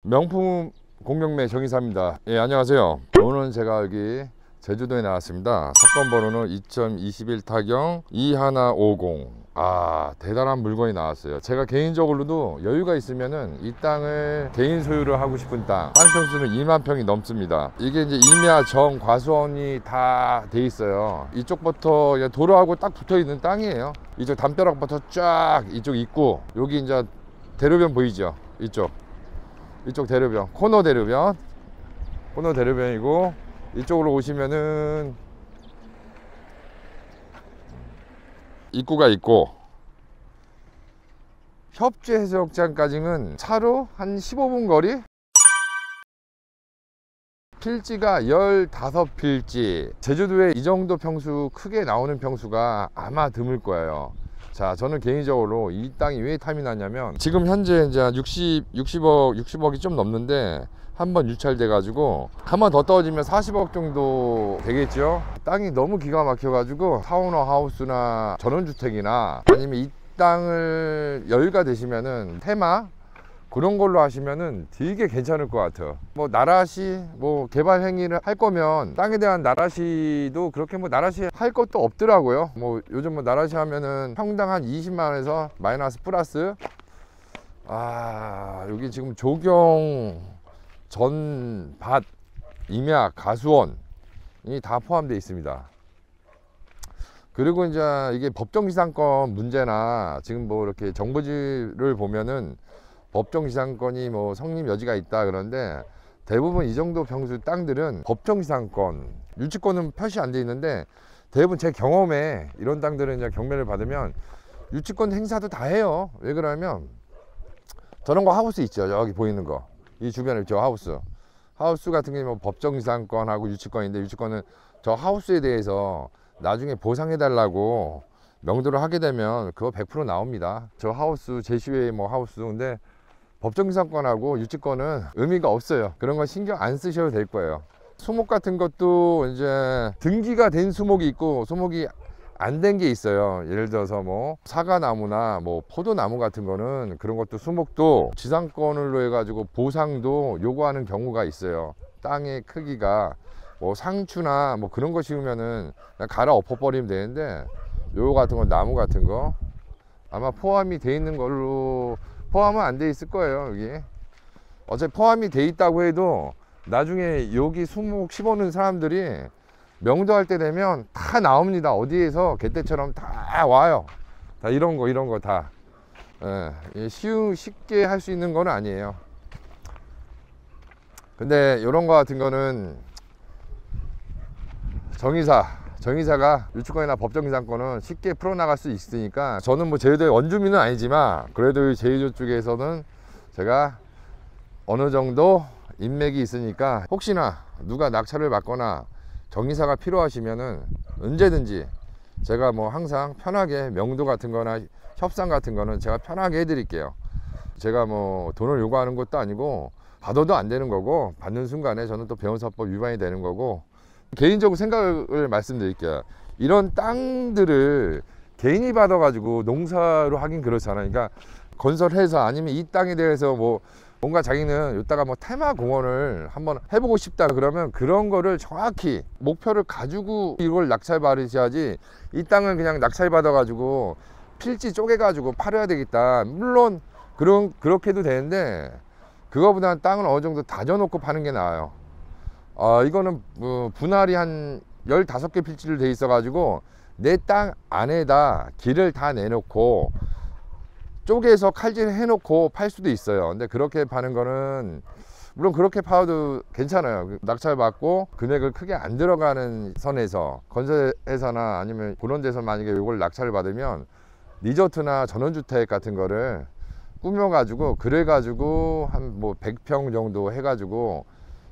명품 공경매 정의사입니다. 예, 안녕하세요. 오늘은 제가 여기 제주도에 나왔습니다. 사건 번호는 2021 타경 2150. 대단한 물건이 나왔어요. 제가 개인적으로도 여유가 있으면은 이 땅을 개인 소유를 하고 싶은 땅, 땅평수는 2만 평이 넘습니다. 이게 이제 임야, 정, 과수원이 다 돼 있어요. 이쪽부터 도로하고 딱 붙어 있는 땅이에요. 이쪽 담벼락부터 쫙 이쪽 입구, 여기 이제 대로변 보이죠? 이쪽 대로변, 코너 대로변이고, 이쪽으로 오시면은 입구가 있고, 협재해수욕장까지는 차로 한 15분 거리. 필지가 15필지. 제주도에 이 정도 평수, 크게 나오는 평수가 아마 드물 거예요. 자, 저는 개인적으로 이 땅이 왜 탐이 났냐면, 지금 현재 이제 60억이 좀 넘는데 한번 유찰돼 가지고 한 번 더 떨어지면 40억 정도 되겠죠. 땅이 너무 기가 막혀 가지고 타운허 하우스나 전원주택이나 아니면 이 땅을 여유가 되시면은 테마 그런 걸로 하시면은 되게 괜찮을 것 같아요. 뭐 나라시 개발 행위를 할 거면 땅에 대한 나라시도 그렇게 나라시 할 것도 없더라고요. 요즘 나라시 하면은 평당 한 20만 원에서 마이너스 플러스. 여기 지금 조경, 전, 밭, 임야, 가수원이 다 포함되어 있습니다. 그리고 이제 이게 법정지상권 문제나 지금 이렇게 정보지를 보면은 법정지상권이 성립 여지가 있다 그런데, 대부분 이 정도 평수 땅들은 법정지상권, 유치권은 표시 안 돼 있는데, 대부분 제 경험에 이런 땅들은 이제 경매를 받으면 유치권 행사도 다 해요. 왜 그러냐면, 저런 거 하우스 있죠, 여기 보이는 거, 이 주변에 저 하우스 같은 게 법정지상권하고 유치권인데, 유치권은 저 하우스에 대해서 나중에 보상해 달라고 명도를 하게 되면 그거 100% 나옵니다. 저 하우스 제시외의 하우스. 근데 법정지상권하고 유치권은 의미가 없어요. 그런 거 신경 안 쓰셔도 될 거예요. 수목 같은 것도 이제 등기가 된 수목이 있고 수목이 안 된 게 있어요. 예를 들어서 사과나무나 포도나무 같은 거는, 그런 것도 수목도 지상권으로 해가지고 보상도 요구하는 경우가 있어요. 땅의 크기가 상추나 그런 거 심으면은 그냥 갈아 엎어버리면 되는데, 요 같은 거, 나무 같은 거 아마 포함이 돼 있는 걸로, 포함은 안 돼 있을 거예요. 여기 어차피 포함이 돼 있다고 해도 나중에 여기 수목 심어놓은 사람들이 명도할 때 되면 다 나옵니다. 어디에서 개떼처럼 다 와요. 다 이런 거 다. 쉽게 할 수 있는 건 아니에요. 근데 이런 거 같은 거는 정의사가 유치권이나 법정지상권은 쉽게 풀어나갈 수 있으니까, 저는 제주도의 원주민은 아니지만 그래도 제주도 쪽에서는 제가 어느 정도 인맥이 있으니까, 혹시나 누가 낙찰을 받거나 정의사가 필요하시면은 언제든지 제가 항상 편하게 명도 같은 거나 협상 같은 거는 제가 편하게 해드릴게요. 제가 돈을 요구하는 것도 아니고 받아도 안 되는 거고, 받는 순간에 저는 또 배운사법 위반이 되는 거고. 개인적으로 생각을 말씀드릴게요. 이런 땅들을 개인이 받아가지고 농사로 하긴 그렇잖아요. 그러니까 건설회사 아니면 이 땅에 대해서 뭔가 자기는 이따가 테마공원을 한번 해보고 싶다 그러면, 그런 거를 정확히 목표를 가지고 이걸 낙찰 받으셔야지, 이 땅을 그냥 낙찰 받아가지고 필지 쪼개가지고 팔아야 되겠다. 물론 그렇게도 되는데, 그거보다는 땅을 어느 정도 다져놓고 파는 게 나아요. 이거는 분할이 한 15개 필지를 돼 있어 가지고 내 땅 안에다 길을 다 내놓고 쪼개서 칼질 해놓고 팔 수도 있어요. 근데 그렇게 파는 거는, 물론 그렇게 파도 괜찮아요. 낙찰 받고 금액을 크게 안 들어가는 선에서, 건설회사나 아니면 그런 데서 만약에 이걸 낙찰을 받으면 리조트나 전원주택 같은 거를 꾸며 가지고, 그래 가지고 한 100평 정도 해 가지고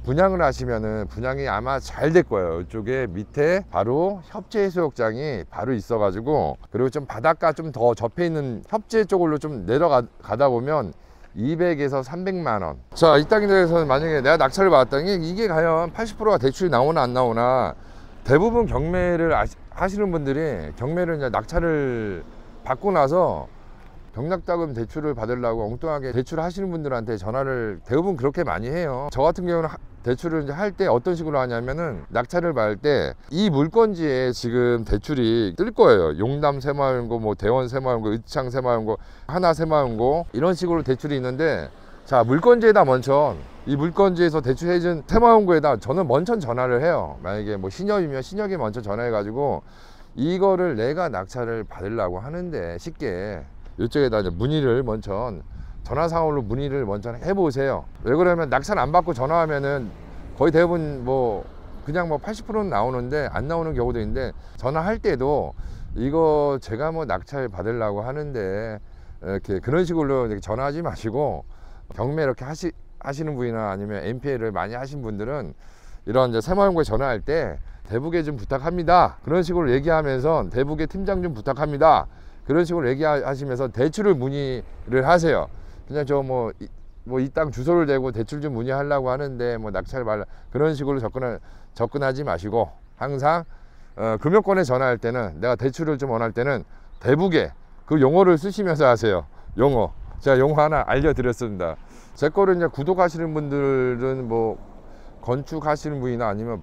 분양을 하시면은 분양이 아마 잘 될 거예요. 이쪽에 밑에 바로 협재해수욕장이 바로 있어 가지고, 그리고 좀 바닷가 좀 더 접해 있는 협재 쪽으로 좀 내려가다 보면 200에서 300만 원. 자, 이 땅에 대해서는 만약에 내가 낙찰을 받았다니, 이게 과연 80%가 대출이 나오나 안 나오나, 대부분 경매를 하시는 분들이 경매를 이제 낙찰을 받고 나서 병락자금 대출을 받으려고 엉뚱하게 대출하시는 분들한테 전화를 대부분 그렇게 많이 해요. 저 같은 경우는 대출을 이제 할 때 어떤 식으로 하냐면은 낙찰을 받을 때 이 물건지에 지금 대출이 뜰 거예요. 용담 새마을연고, 뭐 대원 새마을연고, 의창 새마을연고, 하나 새마을연고 이런 식으로 대출이 있는데, 자 물건지에다 먼저 이 물건지에서 대출해준 새마을연고에다 저는 먼저 전화를 해요. 만약에 뭐 신협이면 신협에 먼저 전화해 가지고 이거를 내가 낙찰을 받으려고 하는데 쉽게 이쪽에다 이제 문의를 먼저 전화상으로 문의를 먼저 해보세요. 왜 그러면 낙찰 안 받고 전화하면은 거의 대부분 뭐 그냥 뭐 80%는 나오는데 안 나오는 경우도 있는데, 전화할 때도 이거 제가 뭐 낙찰 받으려고 하는데 이렇게 그런 식으로 이렇게 전화하지 마시고, 경매 이렇게 하시는 분이나 아니면 MPL을 많이 하신 분들은 이런 이제 새마을연고에 전화할 때 대북에 좀 부탁합니다, 그런 식으로 얘기하면서 대북에 팀장 좀 부탁합니다, 그런 식으로 얘기하시면서 대출을 문의를 하세요. 그냥 저 뭐 이 땅 주소를 대고 대출 좀 문의하려고 하는데 뭐 낙찰 말라, 그런 식으로 접근하지 마시고, 항상 금융권에 전화할 때는, 내가 대출을 좀 원할 때는 대북에 그 용어를 쓰시면서 하세요. 용어, 제가 용어 하나 알려드렸습니다. 제 거를 이제 구독하시는 분들은 뭐 건축하시는 분이나 아니면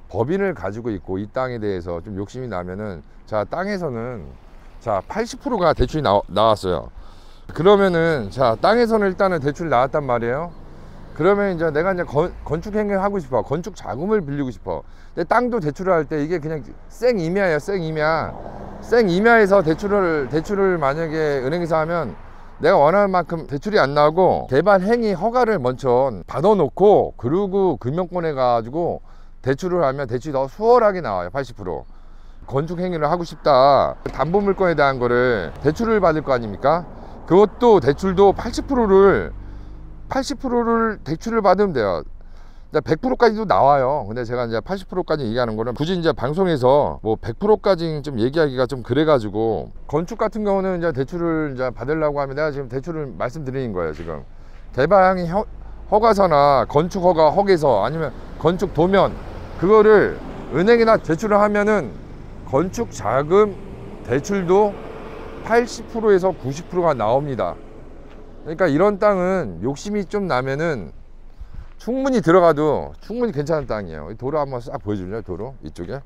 법인을 가지고 있고 이 땅에 대해서 좀 욕심이 나면은, 자 땅에서는 자 80%가 대출이 나왔어요. 그러면은 자 땅에서는 일단은 대출이 나왔단 말이에요. 그러면 이제 내가 이제 건축 행위를 하고 싶어, 건축 자금을 빌리고 싶어. 근데 땅도 대출을 할 때 이게 그냥 생임야예요. 생임야에서 대출을 만약에 은행에서 하면 내가 원하는 만큼 대출이 안 나오고 개발 행위 허가를 먼저 받아놓고 그리고 금융권에 가지고 대출을 하면 대출이 더 수월하게 나와요. 80%. 건축 행위를 하고 싶다, 담보 물건에 대한 거를 대출을 받을 거 아닙니까? 그것도 대출도 80%를 대출을 받으면 돼요. 100%까지도 나와요. 근데 제가 이제 80%까지 얘기하는 거는 굳이 이제 방송에서 뭐 100%까지 좀 얘기하기가 좀 그래가지고, 건축 같은 경우는 이제 대출을 이제 받으려고 하면 내가 지금 대출을 말씀드리는 거예요. 지금 개발행위 허가서나 건축 허가서 아니면 건축 도면, 그거를 은행이나 대출을 하면은 건축 자금 대출도 80%에서 90%가 나옵니다. 그러니까 이런 땅은 욕심이 좀 나면은 충분히 들어가도 충분히 괜찮은 땅이에요. 도로 한번 싹 보여줄래요? 도로 이쪽에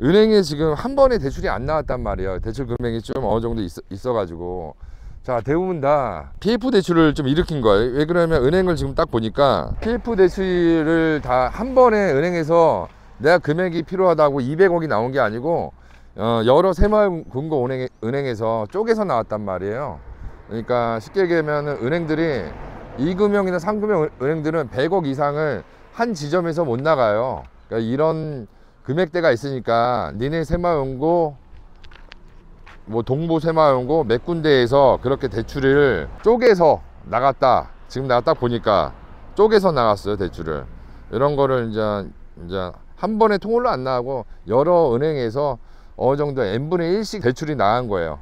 은행에 지금 한 번에 대출이 안 나왔단 말이에요. 대출 금액이 좀 어느 정도 있어가지고, 자 대부분 다 PF 대출을 좀 일으킨 거예요. 왜 그러냐면 은행을 지금 딱 보니까 PF 대출을 다 한 번에 은행에서 내가 금액이 필요하다고 200억이 나온 게 아니고 여러 새마을금고 은행에서 쪼개서 나왔단 말이에요. 그러니까 쉽게 얘기하면 은행들이 2금융이나 3금융 은행들은 100억 이상을 한 지점에서 못 나가요. 그러니까 이런 금액대가 있으니까 니네 새마을연고 뭐 동부 새마을연고 몇 군데에서 그렇게 대출을 쪼개서 나갔다. 지금 내가 딱 보니까 쪼개서 나갔어요. 대출을. 이런 거를 이제 한 번에 통으로 안 나가고 여러 은행에서 어느 정도 n분의 1씩 대출이 나간 거예요.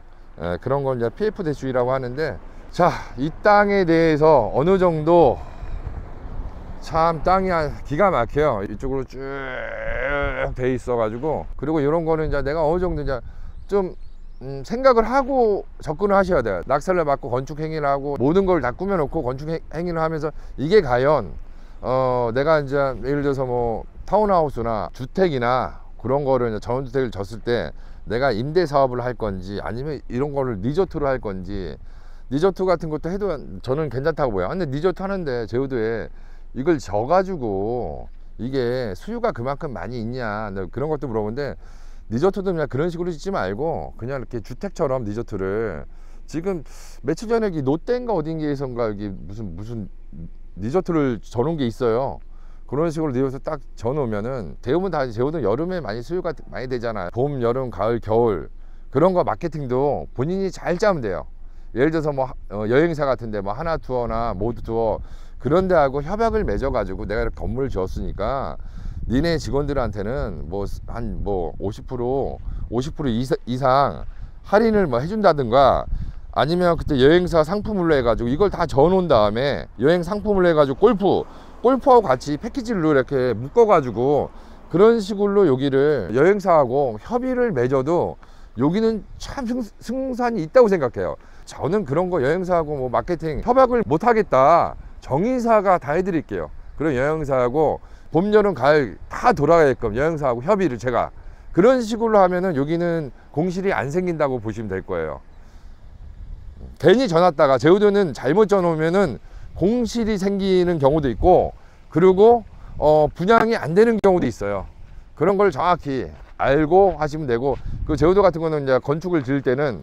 그런 걸 이제 PF 대출이라고 하는데, 자, 이 땅에 대해서 어느 정도 참 땅이 기가 막혀요. 이쪽으로 쭉 돼 있어 가지고, 그리고 이런 거는 이제 내가 어느 정도 이제 좀 생각을 하고 접근을 하셔야 돼요. 낙찰을 받고 건축 행위를 하고 모든 걸 다 꾸며놓고 건축 행위를 하면서 이게 과연 내가 이제 예를 들어서 뭐 타운하우스나 주택이나 그런 거를 이제 전원주택을 졌을 때 내가 임대 사업을 할 건지 아니면 이런 거를 리조트로 할 건지, 리조트 같은 것도 해도 저는 괜찮다고 보여요. 근데 리조트 하는데 제주도에 이걸 져가지고 이게 수요가 그만큼 많이 있냐, 그런 것도 물어보는데, 리조트도 그냥 그런 식으로 짓지 말고 그냥 이렇게 주택처럼 리조트를, 지금 며칠 전에 롯데인가 어딘가에선가 여기 무슨 리조트를 져놓은 게 있어요. 그런 식으로 리조트 딱 져놓으면은 대부분 다 제주도 여름에 많이 수요가 많이 되잖아요. 봄, 여름, 가을, 겨울 그런 거 마케팅도 본인이 잘 짜면 돼요. 예를 들어서 뭐 여행사 같은데 뭐 하나 투어나 모두 투어 그런 데하고 협약을 맺어 가지고 내가 이렇게 건물을 지었으니까 니네 직원들한테는 뭐 한 50% 이상 할인을 뭐 해준다든가, 아니면 그때 여행사 상품으로 해가지고 이걸 다 저어놓은 다음에 여행 상품으로 해가지고 골프하고 같이 패키지로 이렇게 묶어가지고 그런 식으로 여기를 여행사하고 협의를 맺어도 여기는 참 승산이 있다고 생각해요. 저는 그런 거 여행사하고 뭐 마케팅 협약을 못 하겠다. 정의사가 다 해드릴게요. 그런 여행사하고 봄, 여름, 가을 다 돌아가게끔 여행사하고 협의를 제가 그런 식으로 하면은 여기는 공실이 안 생긴다고 보시면 될 거예요. 괜히 져놨다가 제주도는 잘못 져놓으면은 공실이 생기는 경우도 있고, 그리고 분양이 안 되는 경우도 있어요. 그런 걸 정확히 알고 하시면 되고, 그 제주도 같은 거는 이제 건축을 지을 때는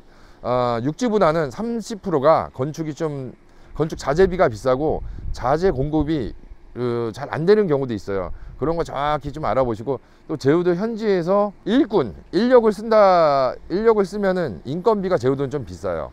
육지보다는 30%가 건축 자재비가 비싸고 자재 공급이 잘 안 되는 경우도 있어요. 그런 거 정확히 좀 알아보시고, 또 제주도 현지에서 인력을 쓰면은 인건비가 제주도는 좀 비싸요.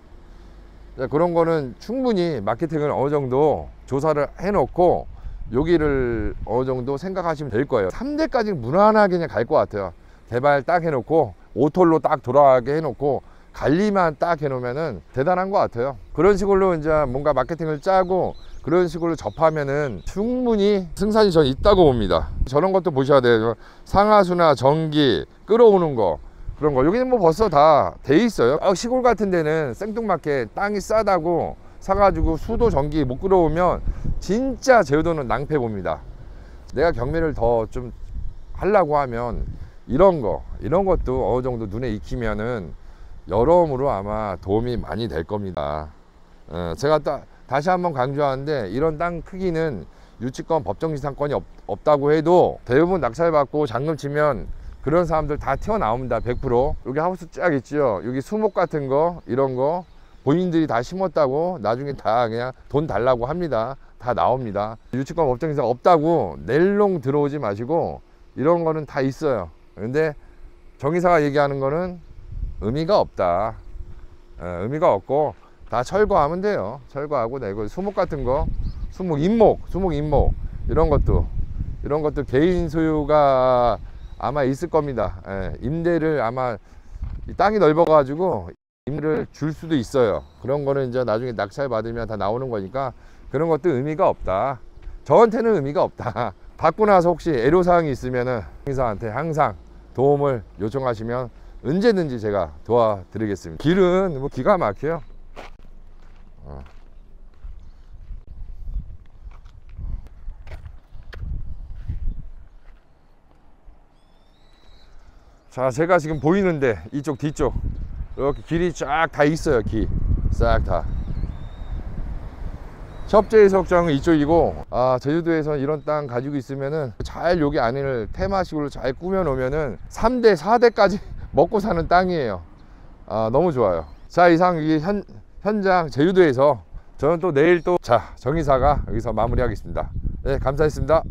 그런 거는 충분히 마케팅을 어느 정도 조사를 해놓고 여기를 어느 정도 생각하시면 될 거예요. 3대까지 무난하게 그냥 갈 것 같아요. 개발 딱 해놓고 오톨로 딱 돌아가게 해놓고 관리만 딱 해놓으면은 대단한 것 같아요. 그런 식으로 이제 뭔가 마케팅을 짜고 그런 식으로 접하면은 충분히 승산이 전 있다고 봅니다. 저런 것도 보셔야 돼요. 상하수나 전기 끌어오는 거, 그런 거 여기는 뭐 벌써 다 돼 있어요. 시골 같은 데는 생뚱맞게 땅이 싸다고 사가지고 수도 전기 못 끌어오면 진짜 제주도는 낭패 봅니다. 내가 경매를 더 좀 하려고 하면 이런 것도 어느 정도 눈에 익히면은 여러모로 아마 도움이 많이 될 겁니다. 제가 다시 한번 강조하는데, 이런 땅 크기는 유치권 법정지상권이 없다고 해도 대부분 낙찰받고 잔금 치면 그런 사람들 다 튀어나옵니다. 100%. 여기 하우스 쫙 있죠. 여기 수목 같은 거, 이런 거 본인들이 다 심었다고 나중에 다 그냥 돈 달라고 합니다. 다 나옵니다. 유치권 법정지상 없다고 낼롱 들어오지 마시고, 이런 거는 다 있어요. 근데 정의사가 얘기하는 거는 의미가 없다. 의미가 없고 다 철거하면 돼요. 철거하고 내고 수목 같은 거, 수목 임목 이런 것도 개인 소유가 아마 있을 겁니다. 임대를 아마 땅이 넓어 가지고 임대를 줄 수도 있어요. 그런 거는 이제 나중에 낙찰 받으면 다 나오는 거니까 그런 것도 의미가 없다. 저한테는 의미가 없다. 받고 나서 혹시 애로사항이 있으면은 정의사한테 항상 도움을 요청하시면 언제든지 제가 도와드리겠습니다. 길은 뭐 기가 막혀요. 자, 제가 지금 보이는데 이쪽 뒤쪽 이렇게 길이 쫙 다 있어요. 길 싹 다. 협재해수욕장은 이쪽이고, 제주도에서 이런 땅 가지고 있으면은 잘 여기 안을 테마식으로 잘 꾸며 놓으면은 3대 4대까지 먹고 사는 땅이에요. 너무 좋아요. 자, 이상 이 현장 제주도에서 저는 또 내일 또 정의사가 여기서 마무리하겠습니다. 네, 감사했습니다.